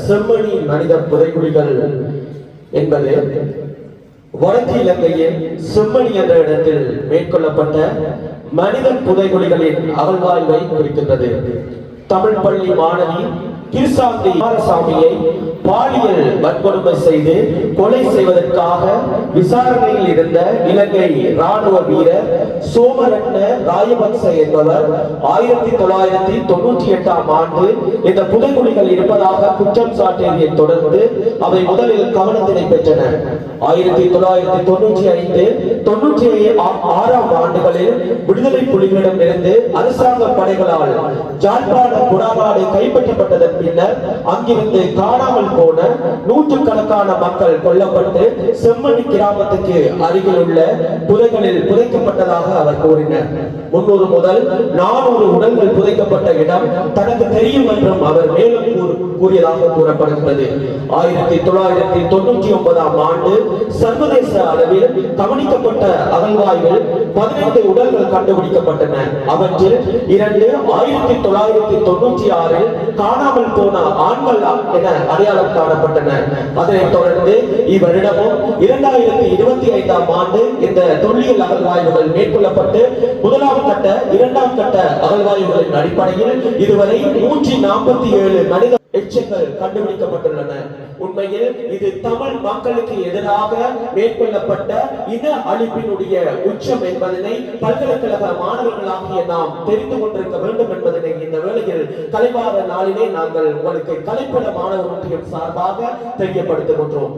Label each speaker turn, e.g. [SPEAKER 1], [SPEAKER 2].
[SPEAKER 1] செம்மணி மனித புதைகுழிகள் என்பது வடக்கு இலங்கையின் செம்மணி என்ற இடத்தில் மேற்கொள்ளப்பட்ட மனித புதைகுழிகளின் அகழ்வாய்வை குறிக்கின்றது. தமிழ் பள்ளி மாணவி கிருசாந்தி குமாரசாமியை பாலியல் வன்கொடுமை செய்து கொலை செய்வதற்காக விசாரணையில் இருந்த இலங்கை ராணுவ வீரர் சோமரட்ன ராயபக்ச என்பவர் 1998ஆம் ஆண்டு இந்த புதைகுழிகள் இருப்பதாக குற்றம் சாட்டியதை தொடர்ந்து அவை முதலில் கவனத்தினை பெற்றன. 1995-96ஆம் ஆண்டுகளில் விடுதலை புலிகளிடம் இருந்து அரசாங்க படைகளால் ஜாழ்ப்பாண குடாநாடு கைப்பற்றப்பட்டதன் பின்னர் அங்கிருந்து காணாமல் போன நூற்றுக்கணக்கான மக்கள் கொல்லப்பட்டு செம்மணி கிராமத்துக்கு அருகில் உள்ள புதைகளில் புதைக்கப்பட்டதாக அவர் கூறினார். 300 முதல் 400 உடல்கள் புதைக்கப்பட்ட இடம் தனக்கு தெரியும் என்றும் அவர் மேலும் கூறியதாக கூறப்படுகிறது. 1999ஆம் ஆண்டு சர்வதேச அளவில் கவனிக்கப்பட்ட அகழ்வாய்வில் 15 உடல்கள் கண்டுபிடிக்கப்பட்டன. அவற்றில் 2 1996இல் காணாமல் போன ஆண்கள் என அடையாளம் காணப்பட்டன. அதனைத் தொடர்ந்து இவ்வருடமும் 2025ஆம் ஆண்டு இந்த தொல்லியல் அகழ்வாய்வுகள் மேற்கொள்ளப்பட்டு முதலாம் கட்ட இரண்டாம் கட்ட அகழ்வாய்வுகளின் அடிப்படையில் இதுவரை 147 மனித எச்சங்கள் கண்டுபிடிக்கப்பட்டுள்ளன. உண்மையில் இது தமிழ் மக்களுக்கு எதிராக மேற்கொள்ளப்பட்ட இன அழிப்பினுடைய உச்சம் என்பதனை பல்கலைக்கழக மாணவர்களாகிய நாம் தெரிந்து கொண்டிருக்க வேண்டும் என்பதனை இந்த வேளையில் கலைவார நாளிலே நாங்கள் உங்களுக்கு கலைப்பட மாணவர் ஒன்றியம் சார்பாக தெரியப்படுத்துகின்றோம்.